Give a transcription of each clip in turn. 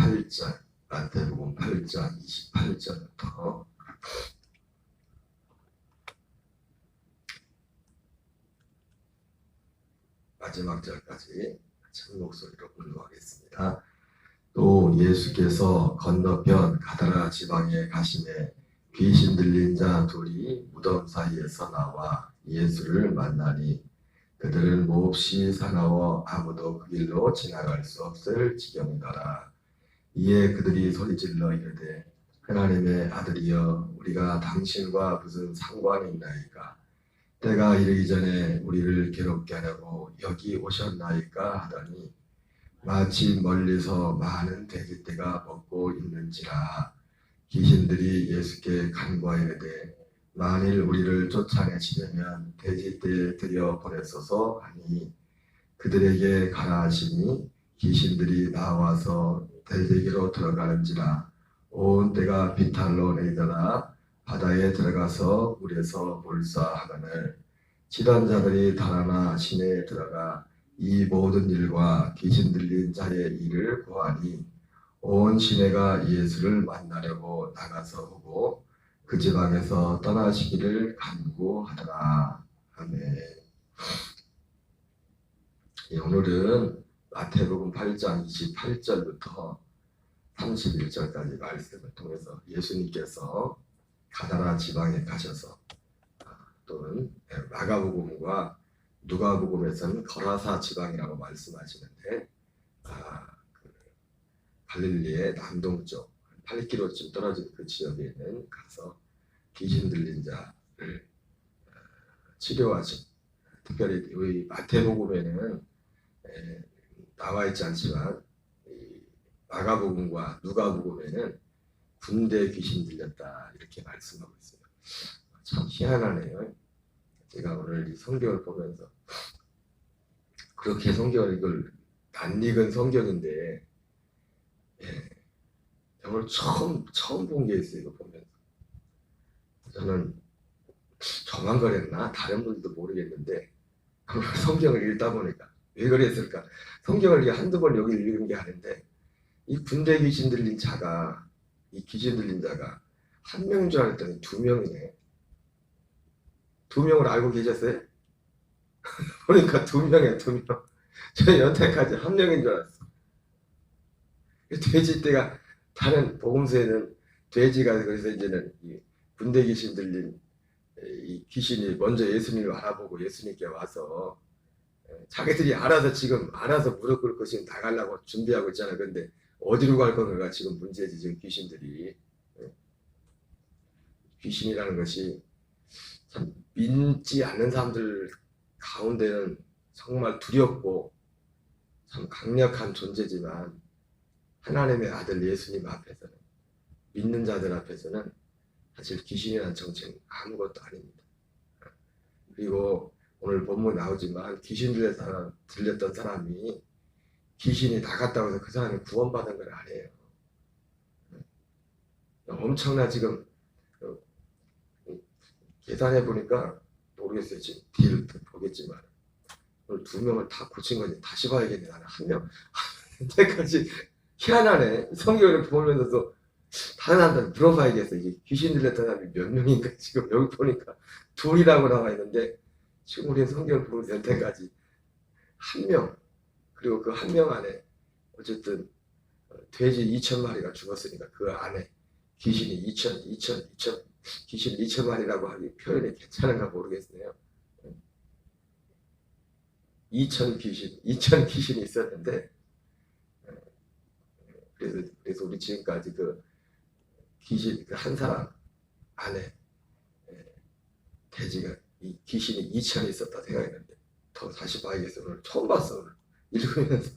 28절, 마태복음 8장 28절부터 마지막 절까지 참 목소리로 공부하겠습니다. 또 예수께서 건너편 가다라 지방에 가시매 귀신 들린 자 둘이 무덤 사이에서 나와 예수를 만나니 그들은 몹시 사나워 아무도 그 길로 지나갈 수 없을 지경이더라. 이에 그들이 소리질러 이르되 하나님의 아들이여 우리가 당신과 무슨 상관이 있나이까? 때가 이르기 전에 우리를 괴롭게 하려고 여기 오셨나이까 하더니 마치 멀리서 많은 돼지떼가 먹고 있는지라. 귀신들이 예수께 간구하이르되 만일 우리를 쫓아내시려면 돼지떼에 들여 보내소서 하니 그들에게 가라 하시니 귀신들이 나와서 돼지에게로 들어가는지라. 온 떼가 비탈로 내리더라. 바다에 들어가서 물에서 몰사하거늘 치던 자들이 달아나 시내에 들어가 이 모든 일과 귀신 들린 자의 일을 고하니 온 시내가 예수를 만나려고 나가서 보고 그 지방에서 떠나시기를 간구하더라. 아멘. 오늘은 마태복음 8장 28절부터 31절까지 말씀을 통해서 예수님께서 가다라 지방에 가셔서 또는 마가복음과 누가복음에서는 거라사 지방이라고 말씀하시는데 갈릴리의 남동쪽 8km쯤 떨어진 그 지역에 있는 가서 귀신 들린 자를 치료하신, 특별히 이 마태복음에는 나와 있지 않지만 마가복음과 누가복음에는 군대 귀신 들렸다 이렇게 말씀하고 있어요. 참 희한하네요. 제가 오늘 이 성경을 보면서 그렇게 성경을 이걸 낯익은 성경인데 오늘 처음 본 게 있어요. 이거 보면서 저는 저만 그랬나 다른 분들도 모르겠는데 성경을 읽다 보니까 왜 그랬을까? 성경을 이게 한두 번 여기 읽은 게 아닌데 이 군대 귀신 들린 자가 이 귀신 들린 자가 한 명인 줄 알았더니 두 명이네. 두 명을 알고 계셨어요? 보니까 두 명이에요. 두 명. 저는 여태까지 한 명인 줄 알았어. 돼지떼가 다른 복음서에는 돼지가 그래서 이제는 이 군대 귀신 들린 이 귀신이 먼저 예수님을 알아보고 예수님께 와서 자기들이 알아서 무릎 꿇고 지금 나가려고 준비하고 있잖아. 근데 어디로 갈 건가 지금 문제지. 지금 귀신들이 귀신이라는 것이 참 믿지 않는 사람들 가운데는 정말 두렵고 참 강력한 존재지만 하나님의 아들 예수님 앞에서는, 믿는 자들 앞에서는 사실 귀신이라는 정체는 아무것도 아닙니다. 그리고 오늘 본문 나오지만 귀신 들렸던 사람이 귀신이 나갔다고 해서 그 사람이 구원받은 건 아니에요. 엄청나 지금 계산해 보니까 모르겠어요. 지금 뒤를 보겠지만 오늘 두 명을 다 고친 건지 다시 봐야겠네. 나는 한 명. 이때까지 희한하네. 성경을 보면서도 다른 사람들 물어봐야겠어. 이게 귀신 들렸던 사람이 몇 명인가 지금 여기 보니까 둘이라고 나와 있는데 지금 우리 성경을 보면서 여태까지 한 명, 그리고 그 한 명 안에 어쨌든 돼지 2,000마리가 죽었으니까 그 안에 귀신이 2,000 귀신 2,000마리라고 하기 표현이 괜찮은가 모르겠네요. 2,000 귀신이 있었는데 그래서 우리 지금까지 그 귀신 한 사람 안에 돼지가 이 귀신이 2,000이 있었다 생각했는데 더 다시 봐야겠어요. 오늘 처음 봤어. 오늘 읽으면서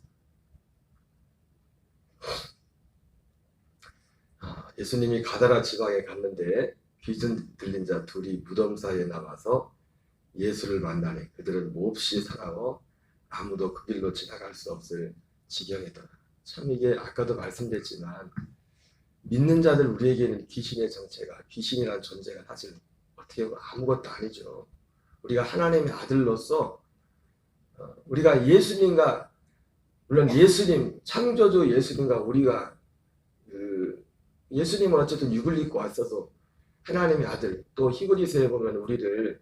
예수님이 가다라 지방에 갔는데 귀신 들린 자 둘이 무덤 사이에 나와서 예수를 만나니 그들은 몹시 사나워 아무도 그 길로 지나갈 수 없을 지경이더라. 참 이게 아까도 말씀드렸지만 믿는 자들 우리에게는 귀신의 정체가, 귀신이라는 존재가 사실 어떻게 보면 아무것도 아니죠. 우리가 하나님의 아들로서 우리가 예수님과, 물론 예수님, 창조주 예수님과 우리가 예수님은 어쨌든 육을 입고 왔어서 하나님의 아들, 또 히브리서에 보면 우리를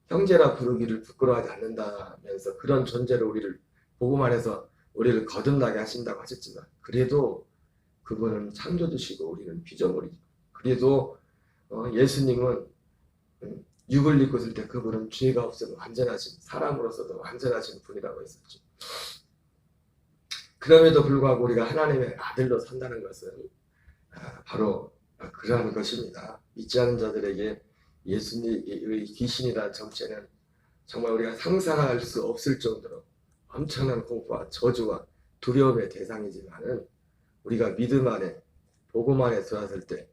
형제라 부르기를 부끄러워하지 않는다면서 그런 존재로 우리를 복음 안에서 우리를 거듭나게 하신다고 하셨지만, 그래도 그분은 창조주시고 우리는 피조물이죠. 그래도 예수님은 육을 입고 있을 때 그분은 죄가 없으면 완전하신, 사람으로서도 완전하신 분이라고 했었죠. 그럼에도 불구하고 우리가 하나님의 아들로 산다는 것은 바로 그러한 것입니다. 믿지 않는 자들에게 예수님의 귀신이라는 정체는 정말 우리가 상상할 수 없을 정도로 엄청난 공포와 저주와 두려움의 대상이지만은, 우리가 믿음 안에 복음 안에 들어왔을 때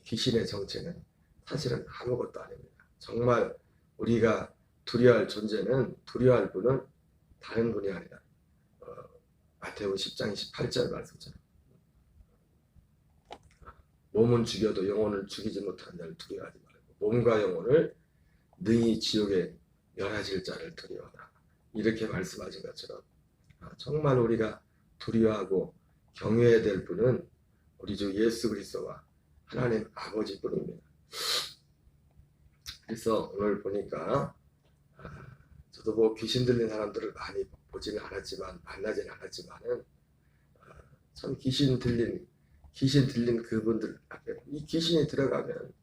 귀신의 정체는 사실은 아무것도 아닙니다. 정말 우리가 두려워할 존재는, 두려워할 분은 다른 분이 아니라 마태복음 10장 28절 말씀처럼 몸은 죽여도 영혼을 죽이지 못하는 자를 두려워하지 말고 몸과 영혼을 능히 지옥에 멸하실 자를 두려워하라, 이렇게 말씀하신 것처럼 정말 우리가 두려워하고 경외해야 될 분은 우리 주 예수 그리스도와 하나님 아버지 뿐입니다. 그래서 오늘 보니까 저도 뭐 귀신 들린 사람들을 많이 보지는 않았지만, 만나지는 않았지만은 참 귀신 들린 그분들 앞에 이 귀신이 들어가면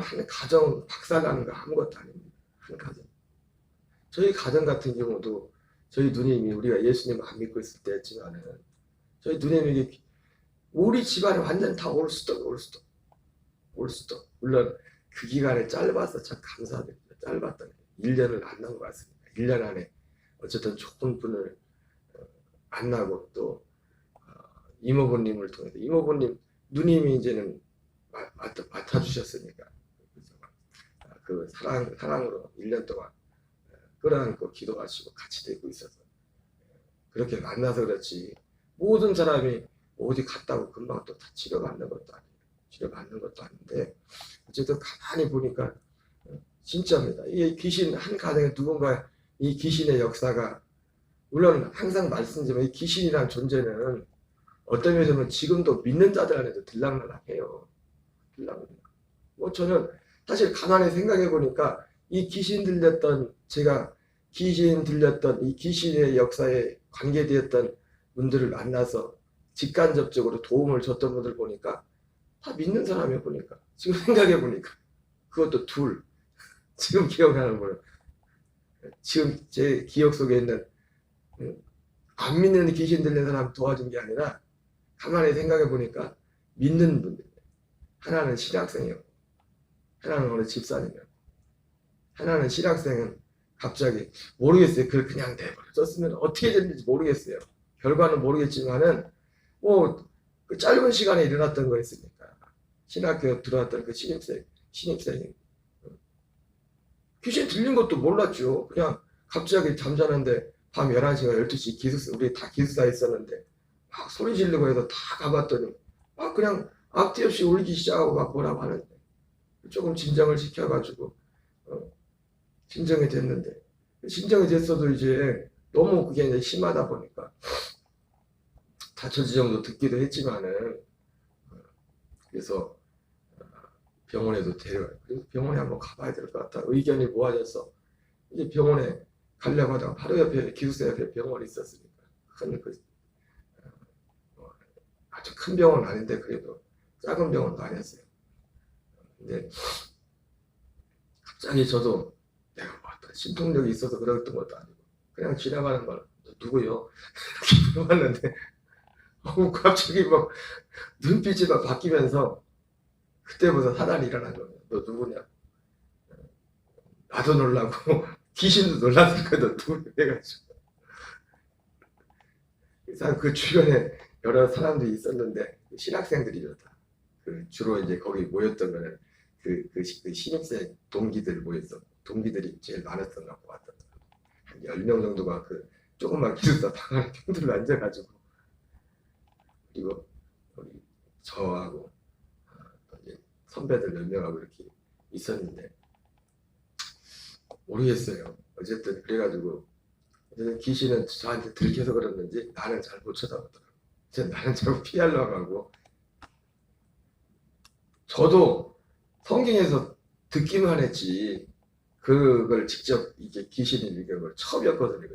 한 가정 박살나는 거 아무것도 아닙니다. 한 가정. 저희 가정 같은 경우도 저희 누님이, 우리가 예수님 안 믿고 있을 때 했지만은 저희 누님에게 우리 집안이 완전 다 올 수도. 물론 그 기간에 짧아서 참 감사드립니다. 짧았던 1년을 만난 것 같습니다. 1년 안에 어쨌든 좋은 분을 만나고, 또 이모부님을 통해서, 이모부님 누님이 이제는 맡아주셨으니까 그 사랑으로 1년 동안 끌어안고 기도하시고 같이 되고 있어서 그렇게 만나서 그렇지, 모든 사람이 어디 갔다고 금방 또 다 치료받는 것도 아닌데 어쨌든 가만히 보니까 진짜입니다. 이 귀신, 한 가정에 누군가 이 귀신의 역사가, 물론 항상 말씀드리지만 이 귀신이라는 존재는 어떤 면에서는 지금도 믿는 자들 안에도 들락날락해요. 뭐 저는 사실 가만히 생각해 보니까 이 귀신 들렸던 이 귀신의 역사에 관계되었던 분들을 만나서 직간접적으로 도움을 줬던 분들 보니까 다 믿는 사람이에요. 보니까 지금 생각해 보니까 그것도 둘, 지금 기억하는 분은, 지금 제 기억 속에 있는 안 믿는 귀신 들린 사람 도와준 게 아니라 가만히 생각해 보니까 믿는 분들, 하나는 신학생이었고 하나는 오늘 집사님이었고, 하나는 신학생은 갑자기 모르겠어요. 그걸 그냥 내버려뒀으면 어떻게 됐는지 모르겠어요. 결과는 모르겠지만은 뭐 그 짧은 시간에 일어났던 거였으니까, 신학교 들어왔던 그 신입생이 귀신 들린 것도 몰랐죠. 그냥 갑자기 잠자는데 밤 11시가 12시 우리 다 기숙사에 있었는데 막 소리 지르고 해서 다 가봤더니 막 그냥 앞뒤 없이 울기 시작하고 막 뭐라고 하는데, 조금 진정을 시켜가지고 진정이 됐는데, 진정이 됐어도 이제 너무 그게 이제 심하다 보니까 다처지 정도 듣기도 했지만은, 그래서 병원에도 데려가요. 그래서 병원에 한번 가봐야 될 것 같다. 의견이 모아져서 이제 병원에 가려고 하다가 바로 옆에, 기숙사 옆에 병원이 있었으니까, 아주 큰 병원은 아닌데 그래도 작은 병원도 아니었어요. 근데 갑자기 저도 내가 뭐 어떤 신통력이 있어서 그랬던 것도 아니고 그냥 지나가는 말, 누구요? 이렇게 물어봤는데 갑자기 막 눈빛이 막 바뀌면서 그때부터 사단이 일어난 거예요. 너 누구냐? 나도 놀라고 귀신도 놀랐을 거야. 너 누구냐? 해가지고 그래서 그 주변에 여러 사람들이 있었는데 신학생들이죠. 다. 주로 이제 거기 모였던 거는 그 신입생 동기들 모였어. 동기들이 제일 많았던 것 같았던. 한 10명 정도가 그 조그만 기숙사 방 안에 평들로 앉아가지고, 그리고 우리 저하고 이제 선배들 몇 명하고 이렇게 있었는데 모르겠어요. 어쨌든 그래가지고 귀신은 저한테 들켜서 그랬는지 나는 잘 못 쳐다보더라고. 나는 자꾸 피하려고 하고 저도 성경에서 듣기만 했지 그걸 직접 이게 귀신이 읽은 걸 처음이었거든요. 그때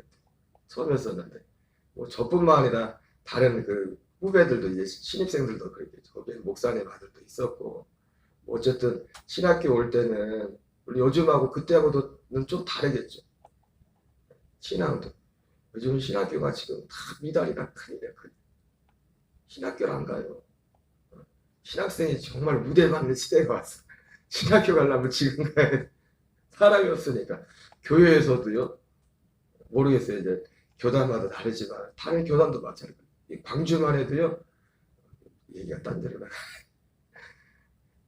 처음이었었는데 뭐 저뿐만 아니라 다른 그 후배들도 이제 신입생들도 그렇게 거기에 목사님 아들도 있었고 뭐 어쨌든 신학교 올 때는 우리 요즘하고 그때하고는 좀 다르겠죠. 신앙도 요즘 신학교가 지금 다 미달이나 큰일이야. 신학교를 안 가요. 신학생이 정말 무대받는 시대가 왔어. 신학교 가려면 지금 가야 돼. 사람이 없으니까. 교회에서도요, 모르겠어요. 이제 교단마다 다르지만, 다른 교단도 마찬가지예요. 광주만 해도요, 얘기가 딴 데로 나가.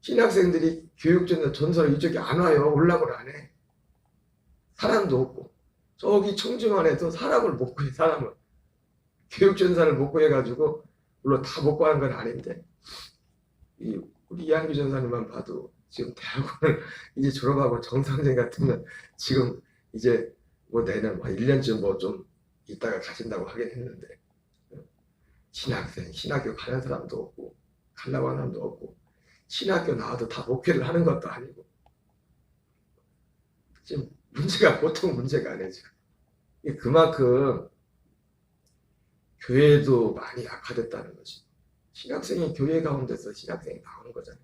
신학생들이 교육전 전설 이쪽에 안 와요. 올라올 안 해. 사람도 없고. 저기 청주만 해도 사람을 못 구해, 사람을. 교육전사를 못 구해가지고, 물론 다 못 구하는 건 아닌데, 우리 이한규 전사님만 봐도 지금 대학원을 이제 졸업하고 정상생 같으면 지금 이제 뭐 내년 1년쯤 뭐 좀 있다가 가신다고 하긴 했는데 신학생, 신학교 가는 사람도 없고 가려고 하는 사람도 없고 신학교 나와도 다 목회를 하는 것도 아니고 지금 문제가 보통 문제가 아니에요. 지금 그만큼 교회도 많이 악화됐다는 거지. 신학생이 교회 가운데서 신학생이 나오는 거잖아요.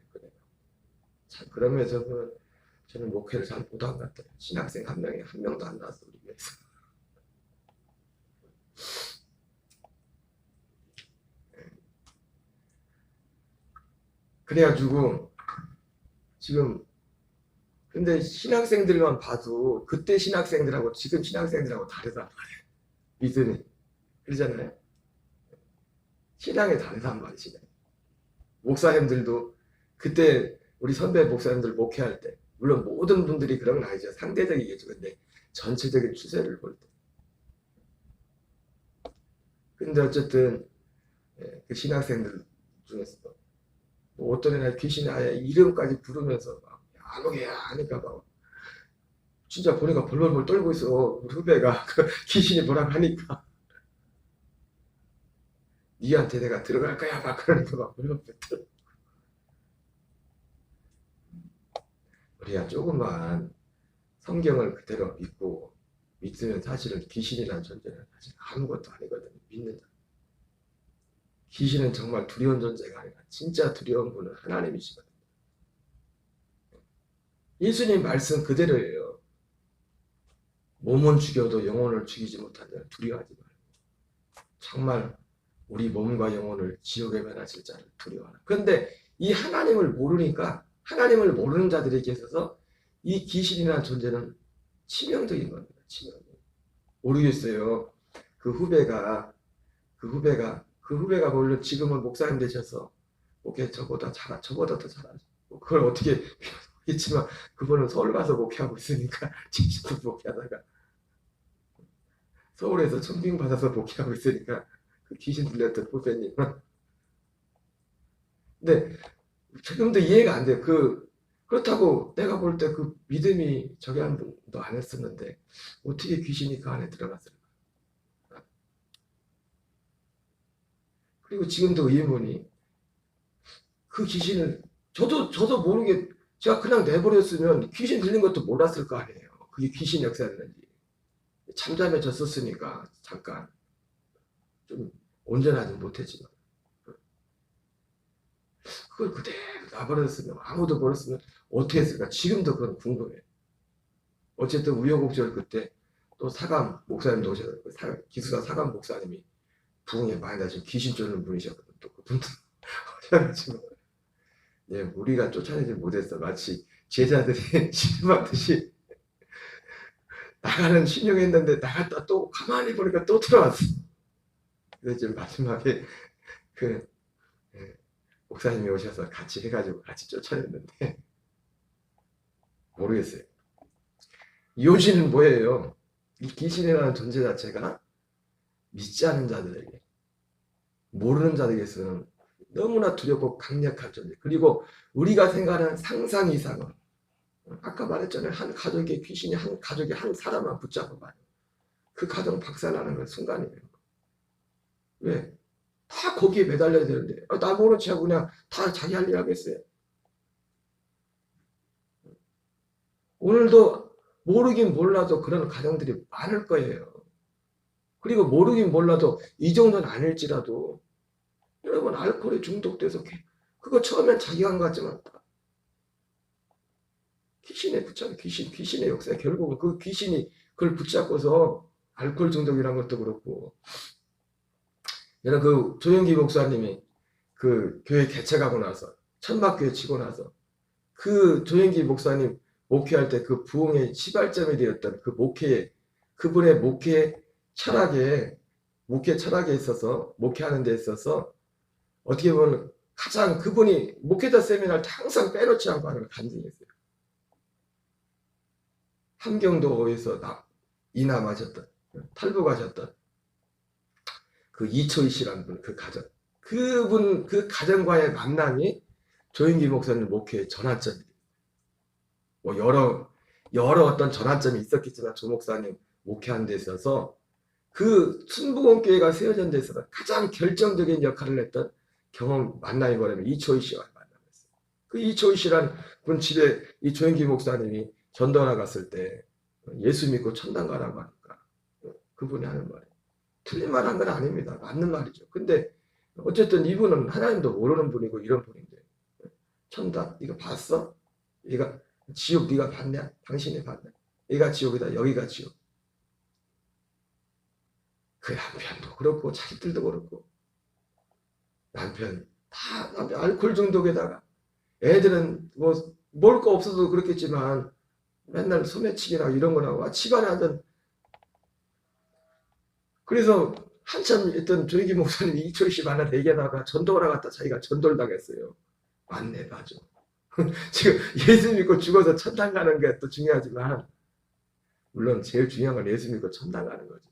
참 그런 면에서는 저는 목회를 잘 못한 것 같아요. 신학생 한 명도 안 나왔어 우리 교회에서. 그래가지고 지금 근데 신학생들만 봐도 그때 신학생들하고 지금 신학생들하고 다르단 말이에요. 믿음이 그러잖아요. 신앙이 다르단 말이지. 목사님들도 그때 우리 선배 목사님들 목회할 때 물론 모든 분들이 그런 건 아니죠. 상대적이겠죠. 근데 전체적인 추세를 볼 때. 근데 어쨌든 그 신학생들 중에서 뭐 어떤 애는 귀신이 아예 이름까지 부르면서 막 안 오게 하니까 막 진짜 보니까 벌벌벌 떨고 있어. 우리 후배가 그 귀신이 뭐라고 하니까 니한테 내가 들어갈 거야 막 그러니까 막 벌벌벌 떨고. 우리가 조금만 성경을 그대로 믿고 믿으면 사실은 귀신이라는 존재는 사실 아무것도 아니거든요. 믿는 자. 귀신은 정말 두려운 존재가 아니라 진짜 두려운 분은 하나님이시거든요. 예수님 말씀 그대로예요. 몸은 죽여도 영혼을 죽이지 못한다는 두려워하지 말고 정말 우리 몸과 영혼을 지옥에 면하실 자를 두려워하라. 그런데 이 하나님을 모르니까 하나님을 모르는 자들에게 있어서 이 귀신이라는 존재는 치명적인 겁니다. 치명적. 모르겠어요. 그 후배가 물론 지금은 목사님 되셔서 목회 저보다 더 잘하죠. 그걸 어떻게 있지만 그분은 서울 가서 목회하고 있으니까 제주도 목회하다가 서울에서 청빙 받아서 목회하고 있으니까 그 귀신 들렸던 후배님은 근데 지금도 이해가 안 돼요. 그렇다고 내가 볼 때 그 믿음이 저기 한 분도 안 했었는데 어떻게 귀신이 그 안에 들어갔을까? 그리고 지금도 의문이 그 귀신을 저도 모르게 제가 그냥 내버렸으면 귀신 들린 것도 몰랐을 거 아니에요. 그게 귀신 역사였는지. 잠잠해졌었으니까 잠깐 좀 온전하지 못했지만 그걸 그대로 놔버렸으면 아무도 모르었으면 어떻게 했을까? 지금도 그건 궁금해요. 어쨌든 우여곡절 그때 또 사감 목사님도 오셔서 기수사 사감 목사님이 부흥에 많이 나신 귀신 쫓는 분이셨거든요. 또 그분도 오셔가지고 예, 우리가 쫓아내지 못했어. 마치 제자들이 신음하듯이 나가는 신용했는데 나갔다 또 가만히 보니까 또 들어왔어. 그래서 지금 마지막에 그 목사님이 오셔서 같이 해가지고 같이 쫓아냈는데 모르겠어요. 요지는 뭐예요? 이 귀신이라는 존재 자체가 믿지 않는 자들에게 모르는 자들에게서는 너무나 두렵고 강력한 존재. 그리고 우리가 생각하는 상상 이상은 아까 말했잖아요. 한 가족의 귀신이 한 가족의 한 사람만 붙잡아봐요. 그 가정 박살나는 건 순간이에요. 왜? 다 거기에 매달려야 되는데 나 모른 체하고 그냥 다 자기 할 일 하겠어요. 오늘도 모르긴 몰라도 그런 가정들이 많을 거예요. 그리고 모르긴 몰라도 이 정도는 아닐지라도 여러분 알코올에 중독돼서 그거 처음엔 자기가 한 것 같지만 귀신에 붙잡혀 귀신의 역사에 결국은 그 귀신이 그걸 붙잡고서 알코올 중독이란 것도 그렇고 여러분 그 조영기 목사님이 그 교회 개척하고 나서 천막교회 치고 나서 그 조영기 목사님 목회할 때 그 부흥의 시발점이 되었던 그 목회에 그분의 목회 철학에 있어서 목회하는 데 있어서 어떻게 보면 가장 그분이 목회자 세미나를 항상 빼놓지 않고 하는 걸 간증했어요. 함경도에서 이남하셨던 탈북하셨던 그 이초희 씨라는 분, 그 가정 그분 그 가정과의 만남이 조영기 목사님 목회의 전환점이에요. 뭐 여러 어떤 전환점이 있었겠지만 조 목사님 목회하는 데 있어서 그 순복음교회가 세워진 데 있어서 가장 결정적인 역할을 했던 경험 만남이 뭐냐면 이초희 씨와 만남이었어요. 그 이초희 씨란 분 집에 이 조영기 목사님이 전도하러 갔을 때 예수 믿고 천당 가라고 하니까 그분이 하는 말이 틀린 말 한 건 아닙니다. 맞는 말이죠. 근데 어쨌든 이분은 하나님도 모르는 분이고 이런 분인데 천당 이거 봤어? 얘가 지옥 네가 봤냐? 당신이 봤냐? 얘가 지옥이다. 여기가 지옥. 그 남편도 그렇고 자식들도 그렇고 남편 알코올 중독에다가 애들은 뭐 먹을 거 없어도 그렇겠지만 맨날 소매치기나 이런 거나 집안에 하던 그래서 한참 있던 조혜기 목사님이 이초희 씨 만나 얘기하다가 전도하러 갔다 자기가 전도를 당했어요. 맞네 맞아. 지금 예수 믿고 죽어서 천당 가는 게 또 중요하지만 물론 제일 중요한 건 예수 믿고 천당 가는 거죠.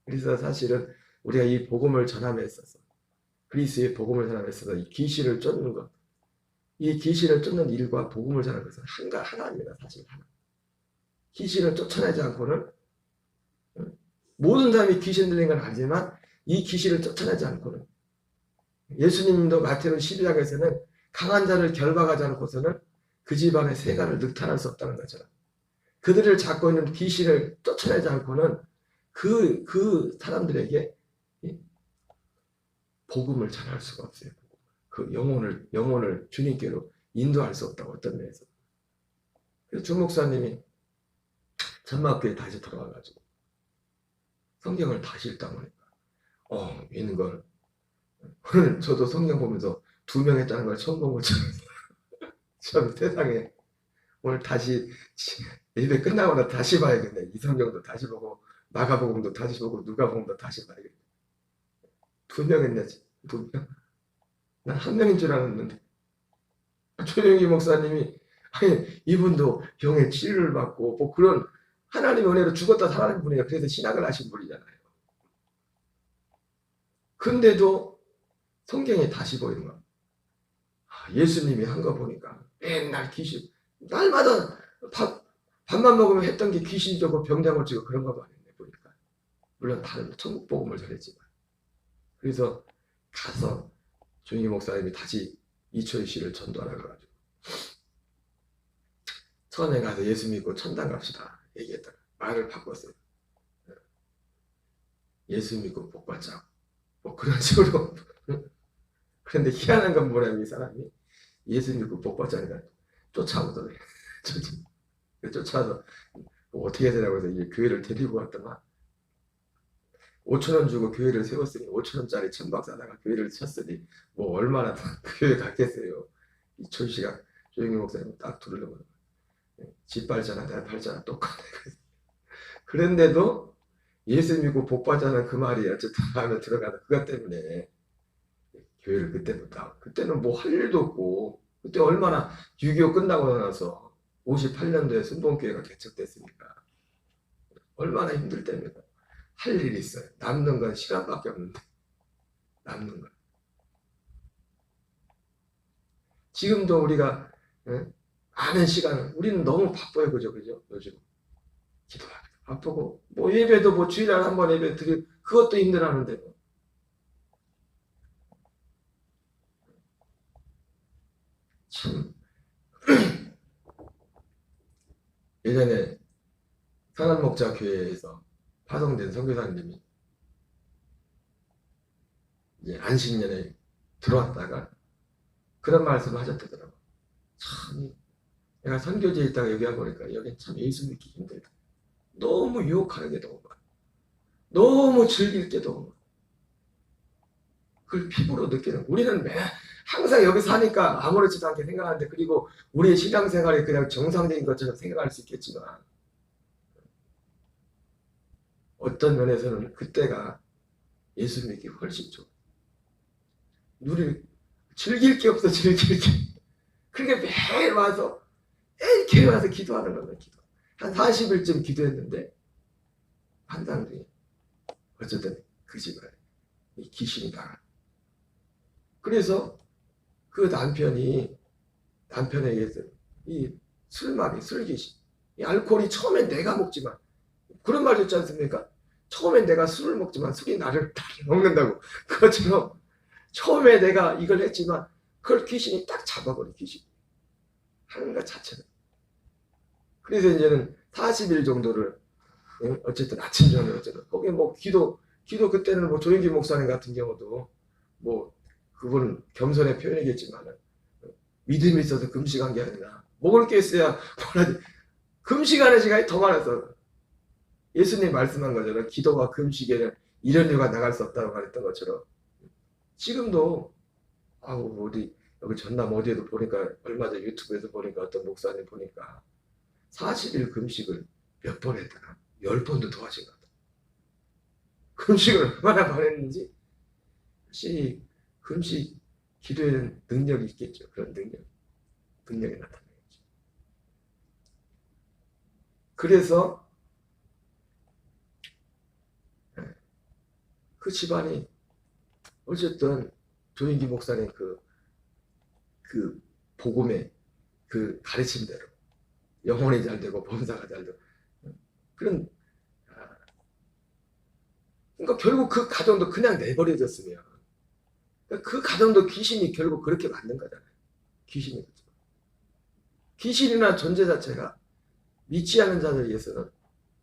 그래서 사실은 우리가 이 복음을 전함에 있어서 그리스의 복음을 전함에 있어서 이 귀신을 쫓는 것, 이 귀신을 쫓는 일과 복음을 전하는 것은 하나입니다. 사실 하나. 귀신을 쫓아내지 않고는 모든 사람이 귀신 들린 건 아니지만 이 귀신을 쫓아내지 않고는 예수님도 마태복음 12장에서는 강한 자를 결박하지 않고서는 그 집안의 세간을 늑탈할 수 없다는 것처럼 그들을 잡고 있는 귀신을 쫓아내지 않고는 그 사람들에게 복음을 전할 수가 없어요. 그 영혼을 주님께로 인도할 수 없다고 어떤 면에서. 그래서 주 목사님이 천막교에 다시 돌아와가지고 성경을 다시 읽다 보니까 있는 걸 오늘 저도 성경 보면서 2명 했다는 걸 처음 본 것처럼 참 세상에 오늘 다시 예배 끝나고 나 다시 봐야겠네. 이 성경도 다시 보고 마가복음도 다시 보고 누가복음도 다시 봐야겠네. 2명 했네. 2명. 난 1명인 줄 알았는데 조영기 목사님이 아니 이분도 병의 치료를 받고 뭐 그런 하나님의 은혜로 죽었다 살아난 분이에요. 그래서 신학을 하신 분이잖아요. 근데도 성경에 다시 보이는 거야. 예수님이 한 거 보니까 맨날 귀신 날마다 밥만 먹으면 했던 게 귀신이 고 병장을 지고 그런 거 아니네 보니까. 물론 다른 천국 복음을 전했지만 그래서 가서 조영기 목사님이 다시 이초희 씨를 전도하라 그래가지고 처음에 가서 예수 믿고 천당 갑시다 얘기했다가 말을 바꿨어요. 예수 믿고 복 받자 뭐 그런 식으로. 그런데 희한한 건 뭐냐면 이 사람이 예수 믿고 복 받자니까 쫓아오더래. 쫓아와서 뭐 어떻게 해야 되냐고 해서 이제 교회를 데리고 갔더만 5,000원 주고 교회를 세웠으니 5,000원짜리 천박 사다가 교회를 쳤으니 뭐 얼마나 교회 갔겠어요. 이철 씨가 조영기 목사님 딱 두르려고 집 발자나 내 발자나 똑같아. 그런데도 예수 믿고 복 받자는 그 말이 어쨌든 마음에 들어가서 그것 때문에 교회를 그때는 뭐 할 일도 없고 그때 얼마나 6.25 끝나고 나서 58년도에 순복음교회가 개척됐으니까 얼마나 힘들 때입니까. 할 일이 있어요. 남는 건 시간밖에 없는데 남는 건 지금도 우리가 많은 시간을 우리는 너무 바빠요. 그죠 요즘 기도하기도 바쁘고 뭐 예배도 뭐 주일날 한번 예배 드리 그것도 힘들어하는데 참 예전에 선한목자 교회에서 파송된 선교사님이 이제 안식년에 들어왔다가 그런 말씀을 하셨더라고. 참, 내가 선교지에 있다가 여기 와보니까 여긴 참 예수 믿기 힘들다. 너무 유혹하는 게 너무 많아. 너무 즐길 게 너무 많아. 그걸 피부로 느끼는. 우리는 항상 여기 사니까 아무렇지도 않게 생각하는데, 그리고 우리의 신앙생활이 그냥 정상적인 것처럼 생각할 수 있겠지만 어떤 면에서는 그때가 예수 믿기 훨씬 좋아. 우리 즐길 게 없어, 즐길 게. 그러니까 매일 와서 교회 와서 기도하는 거야. 기도. 한 40일쯤 기도했는데 판단 중에 어쨌든 그 집안에 이 귀신이 나가. 그래서 그 남편에게서 이 술마비, 술귀신, 이 알코올이 처음엔 내가 먹지만, 그런 말 있지 않습니까? 처음엔 내가 술을 먹지만 술이 나를 먹는다고. 그것처럼 처음에 내가 이걸 했지만 그걸 귀신이 딱 잡아버려. 귀신이 하는 것 자체는. 그래서 이제는 40일 정도를 어쨌든 아침 저녁 어쨌든 거기 뭐 기도 그때는 뭐 조영기 목사님 같은 경우도 뭐 그분은 겸손의 표현이겠지만 믿음이 있어서 금식한 게 아니라 먹을 게 있어야 뭐라지, 금식하는 시간이 더 많아서 예수님 말씀한 것처럼 기도와 금식에는 이런 이유가 나갈 수 없다고 말했던 것처럼 지금도 어디 여기 전남 어디에도 보니까 얼마 전 유튜브에서 보니까 어떤 목사님 보니까 40일 금식을 몇 번 했더라. 10번도 더 하신 것 같아. 금식을 얼마나 많이 했는지. 혹시 금식 기도에는 능력이 있겠죠. 그런 능력이 나타나겠죠. 그래서 그 집안이 어쨌든 조인기 목사님 그 복음의 그 가르침대로 영혼이 잘 되고 범사가 잘 되고 그런, 그러니까 결국 그 가정도 그냥 내버려졌으면 그 가정도 귀신이 결국 그렇게 만든 거잖아요. 귀신이나 존재 자체가 믿지 않는 자들에 의해서는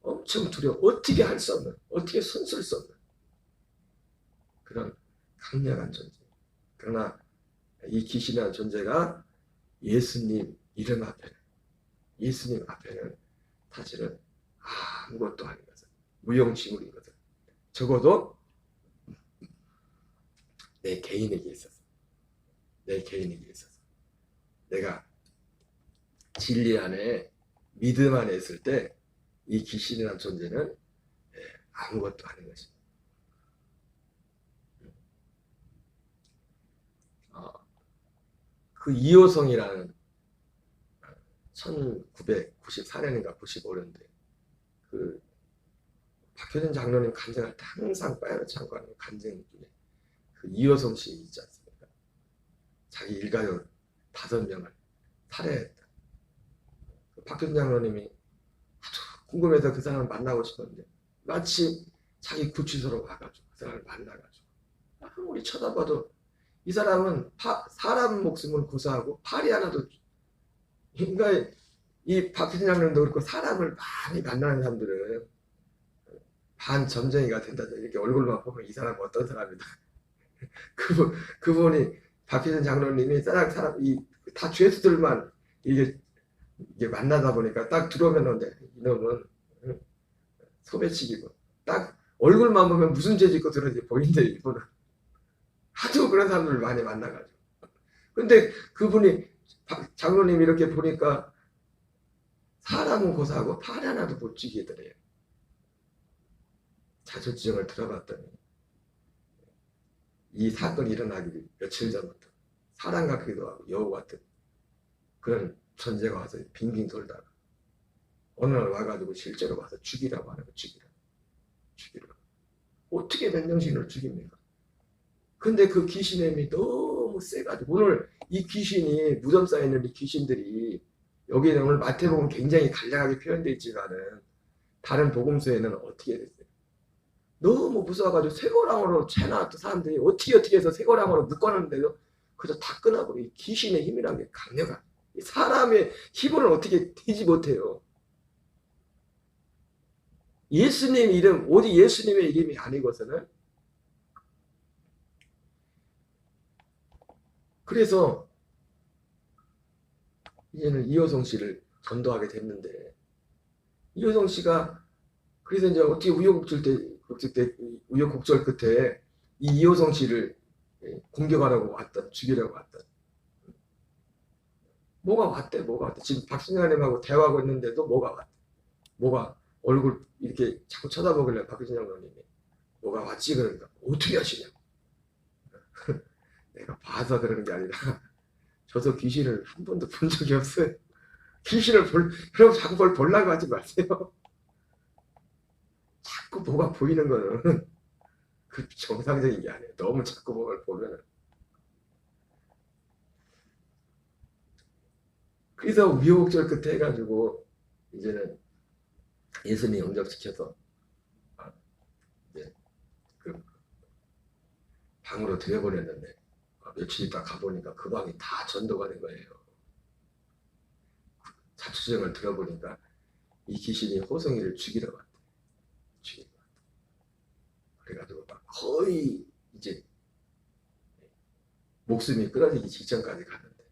엄청 두려워, 어떻게 할 수 없는, 어떻게 손쓸 수 없는 그런 강력한 존재. 그러나 이 귀신이라는 존재가 예수님 이름 앞에는, 예수님 앞에는 사실은 아무것도 아닌 것은, 무용지물인 것은, 적어도 내 개인에게 있어서 내가 진리 안에 믿음 안에 있을 때 이 귀신이라는 존재는 아무것도 아닌 것입니다. 그 이호성이라는 1994년인가 95년대 그 박효진 장로님 간증할 때 항상 빠야놓지 않고 하는 간증 중에 그 이호성 씨 있지 않습니까? 자기 일가족 5명을 살해했다. 그 박효진 장로님이 아주 궁금해서 그 사람을 만나고 싶었는데 마치 자기 구치소로 와가지고 그 사람을 만나가지고 아무리 쳐다봐도 이 사람은 사람 목숨을 고사하고 팔이 하나도, 그러니까 이 박효진 장로님도 그렇고 사람을 많이 만나는 사람들은 반점쟁이가 된다. 이렇게 얼굴만 보면 이 사람은 어떤 사람이다. 그분이 박효진 장로님이 다 죄수들만 이게 만나다 보니까 딱 들어오면 이놈은 소매치기고 딱 얼굴만 보면 무슨 죄 짓고 들어오는지 보이는데 이분은 하도 그런 사람들을 많이 만나가지고. 근데 그분이 장로님이 이렇게 보니까 사람은 고사하고 팔 하나도 못 쥐기더래요. 자초지정을 들어봤더니 이 사건이 일어나기 며칠 전부터 사람 같기도 하고 여우 같은 그런 존재가 와서 빙빙 돌다가 어느 날 와가지고 실제로 와서 죽이라고 하는 거. 죽이라고. 어떻게 맨정신으로 죽입니까? 근데 그 귀신의 힘이 너무 세가지고 오늘 이 귀신이 무덤 쌓여 있는 이 귀신들이 여기는 오늘 마태복음 굉장히 간략하게 표현되어 있지만은 다른 복음서에는 어떻게 됐어요? 너무 무서워가지고 쇠고랑으로 채놔도 사람들이 어떻게 해서 쇠고랑으로 묶어놨는데도 그저 다 끊어버려. 이 귀신의 힘이란 게 강력한. 사람의 힘을 어떻게 되지 못해요. 예수님 이름, 오직 예수님의 이름이 아니고서는, 그래서 이제는 이호성 씨를 전도하게 됐는데, 이호성 씨가 그래서 이제 어떻게 우여곡절 끝에 이 이호성 씨를 공격하라고 왔던, 죽이려고 왔던, 뭐가 왔대. 지금 박신양님하고 대화하고 있는데도 뭐가 왔대. 뭐가 얼굴 이렇게 자꾸 쳐다보길래 박신양 의원님이 뭐가 왔지. 그러니까 어떻게 하시냐고. 내가 봐서 그러는 게 아니라 저도 귀신을 한 번도 본 적이 없어요. 여러분 자꾸 뭘 보려고 하지 마세요. 자꾸 뭐가 보이는 거는 그 정상적인 게 아니에요. 너무 자꾸 뭐를 보면은. 그래서 우여곡절 끝에 해가지고 이제는 예수님 영접시켜서 이제 그 방으로 들여보냈는데 며칠 있다 가보니까 그 방이 다 전도가 된 거예요. 자초지정을 들어보니까 이 귀신이 호성이를 죽이러 갔대. 그래가지고 막 거의 이제 목숨이 끊어지기 직전까지 갔는데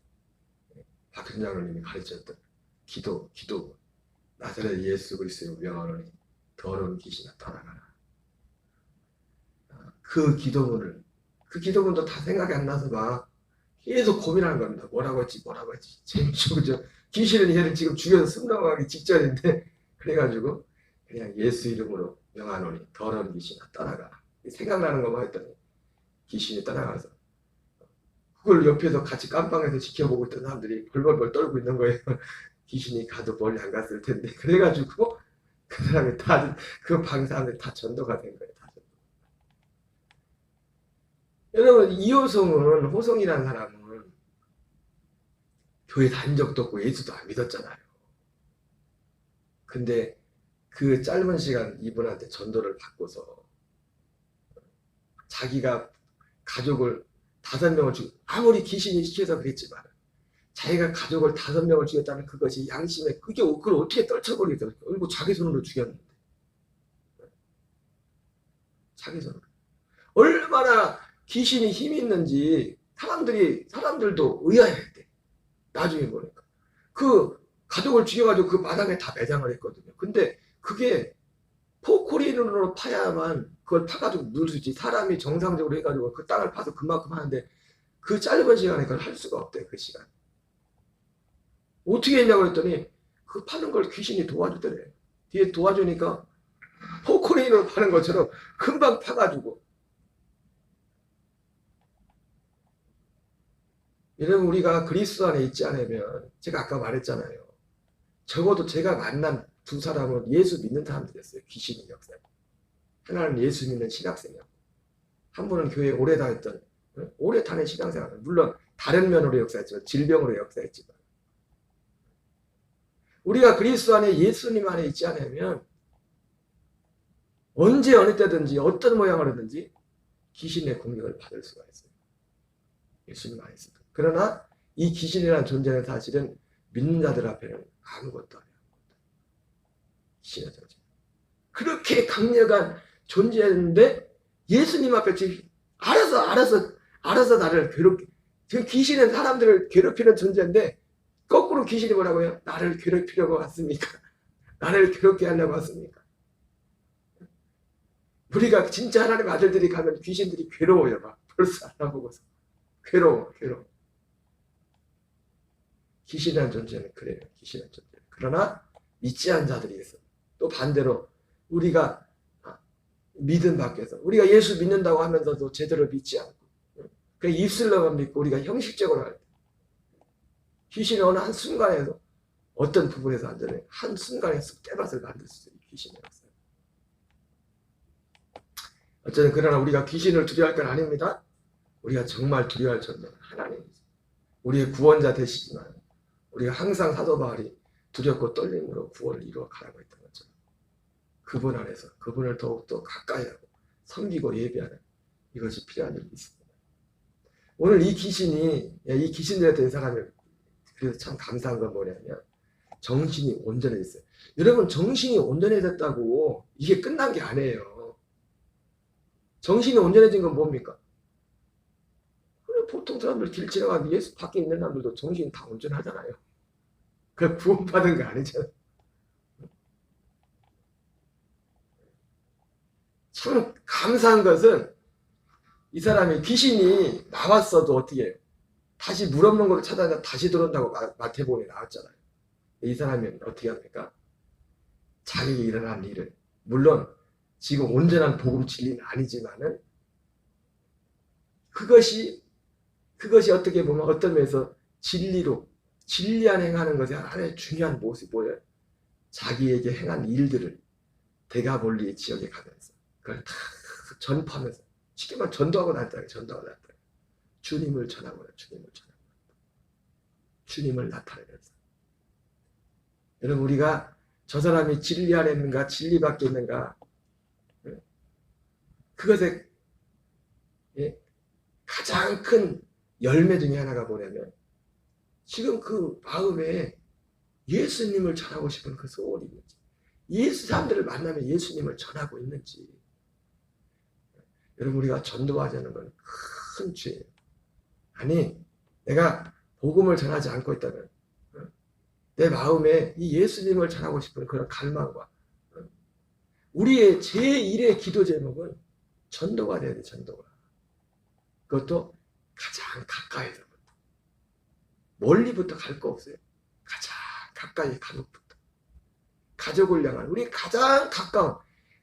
박현 장로님이 가르쳤던 기도 나사렛 예수 그리스도의 명하노니 더러운 귀신아 떠나가라. 그 기도문도 다 생각이 안 나서 막 계속 고민하는 겁니다. 뭐라고 했지. 그죠? 귀신은 얘를 지금 죽여서 승명하기 직전인데 그래가지고 그냥 예수 이름으로 명하노니 더러운 귀신아 떠나가라. 생각나는 것만 했더니 귀신이 떠나가서 그걸 옆에서 같이 깜빵에서 지켜보고 있던 사람들이 벌벌벌 떨고 있는 거예요. 귀신이 가도 멀리 안 갔을 텐데. 그래가지고 그 사람이 그 방 사람들이 다 전도가 된 거예요. 여러분 이호성은 호성이라는 사람은 교회 다닌 적도 없고 예수도 안 믿었잖아요. 근데 그 짧은 시간 이분한테 전도를 받고서 자기가 가족을 5명을 죽여, 아무리 귀신이 시켜서 그랬지만 자기가 가족을 5명을 죽였다는 그것이 양심에 그걸 어떻게 떨쳐버리겠어요. 그리고 자기 손으로 죽였는데 자기 손으로 얼마나 귀신이 힘이 있는지 사람들도 의아해했대. 나중에 보니까 그 가족을 죽여가지고 그 마당에 다 매장을 했거든요. 근데 그게 포크레인으로 파야만 그걸 파가지고 누를 수 있지. 사람이 정상적으로 해가지고 그 땅을 파서 그만큼 하는데 그 짧은 시간에 그걸 할 수가 없대. 그 시간 어떻게 했냐고 했더니 그 파는 걸 귀신이 도와주더래. 뒤에 도와주니까 포크레인으로 파는 것처럼 금방 파가지고. 여러분 우리가 그리스도 안에 있지 않으면 제가 아까 말했잖아요. 적어도 제가 만난 2사람은 예수 믿는 사람들이었어요. 귀신의 역사. 하나는 예수 믿는 신학생이었고 한 분은 교회에 오래 다녔던 오래 다닌 신앙생활. 물론 다른 면으로 역사했지만 질병으로 역사했지만 우리가 그리스도 안에 예수님 안에 있지 않으면 언제 어느 때든지 어떤 모양으로 든지 귀신의 공격을 받을 수가 있어요. 예수님 안에 있습니다. 그러나 이 귀신이라는 존재는 사실은 믿는 자들 앞에는 아무것도 아니에요. 귀신의 존재. 그렇게 강력한 존재인데 예수님 앞에 지금 알아서 나를 괴롭게. 지금 귀신은 사람들을 괴롭히는 존재인데 거꾸로 귀신이 뭐라고요? 나를 괴롭히려고 왔습니까? 나를 괴롭게 하려고 왔습니까? 우리가 진짜 하나님 아들들이 가면 귀신들이 괴로워요. 막 벌써 알아보고서 괴로워. 귀신이라는 존재는 그래요. 귀신이라는 존재. 그러나 믿지 않은 자들이 있어. 또 반대로 우리가 믿음 밖에서 우리가 예수 믿는다고 하면서도 제대로 믿지 않고 그 입술로만 믿고 우리가 형식적으로 할 때 귀신이 어느 한 순간에서 어떤 부분에서 완전히 한 순간에 쑥 떼밭을 만들 수 있어요. 귀신이었어요. 어쨌든 그러나 우리가 귀신을 두려워할 건 아닙니다. 우리가 정말 두려워할 존재는 하나님이죠. 우리의 구원자 되시지만 우리가 항상 사도 바울이 두렵고 떨림으로 구원을 이루어 가라고 했던 것처럼 그분 안에서 그분을 더욱더 가까이 하고 섬기고 예배하는 이것이 필요한 일이 있습니다. 오늘 이 귀신들에 대한 사람이 그래서 참 감사한 건 뭐냐면 정신이 온전해졌어요. 여러분, 정신이 온전해졌다고 이게 끝난 게 아니에요. 정신이 온전해진 건 뭡니까? 보통 사람들 길 지나가도 예수 밖에 있는 사람들도 정신이 다 온전하잖아요. 그냥 구원받은 거 아니잖아요. 참 감사한 것은 이 사람이 귀신이 나왔어도 어떻게 해요? 다시 물 없는 곳을 찾아다 다시 들어온다고 마태복음에 나왔잖아요. 이 사람이 어떻게 합니까? 자기에게 일어난 일을, 물론 지금 온전한 복음 진리는 아니지만은 그것이 어떻게 보면 어떤 면에서 진리한 행하는 것이 하나의 중요한 모습이 뭐예요? 자기에게 행한 일들을 대가볼리의 지역에 가면서 그걸 다 전파하면서, 쉽게 말하면 전도하고 다녔다. 주님을 전하고 주님을 나타내면서. 여러분, 우리가 저 사람이 진리 안에 있는가 진리 밖에 있는가, 그것에 가장 큰 열매 중에 하나가 뭐냐면 지금 그 마음에 예수님을 전하고 싶은 그 소원이 있는지, 예수 사람들을 만나면 예수님을 전하고 있는지. 여러분, 우리가 전도하자는 건 큰 죄예요. 아니, 내가 복음을 전하지 않고 있다면 내 마음에 이 예수님을 전하고 싶은 그런 갈망과, 우리의 제1의 기도 제목은 전도가 돼야 돼. 전도가. 그것도 가장 가까이서부터. 멀리부터 갈 거 없어요. 가장 가까이 가족부터. 가족을 향한, 우리 가장 가까운,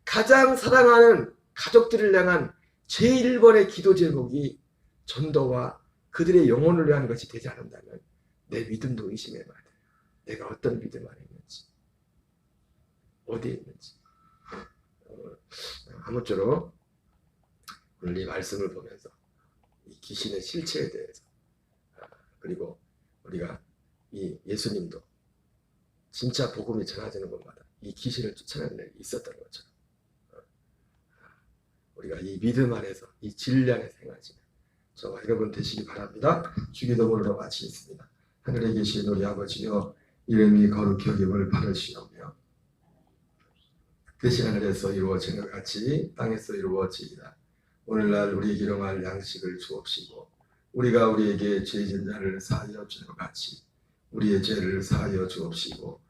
가장 사랑하는 가족들을 향한 제1번의 기도 제목이 전도와 그들의 영혼을 위한 것이 되지 않는다면 내 믿음도 의심해봐야 돼요. 내가 어떤 믿음 안에 있는지, 어디에 있는지. 아무쪼록 오늘 이 말씀을 보면서 이 귀신의 실체에 대해서, 그리고 우리가 이 예수님도 진짜 복음이 전해지는 곳마다 이 귀신을 쫓아내는 일이 있었던 것처럼 우리가 이 믿음 안에서 이 진리 안에서 행하시는 저와 여러분 되시기 바랍니다. 주기도문으로 마치겠습니다. 하늘에 계신 우리 아버지여, 이름이 거룩히 여김을 받으시오며 대신 하늘에서 이루어지는 것 같이 땅에서 이루어지이다. 오늘날 우리에게 일용할 양식을 주옵시고, 우리가 우리에게 죄진 자를 사하여 주는 것 같이 우리의 죄를 사하여 주옵시고,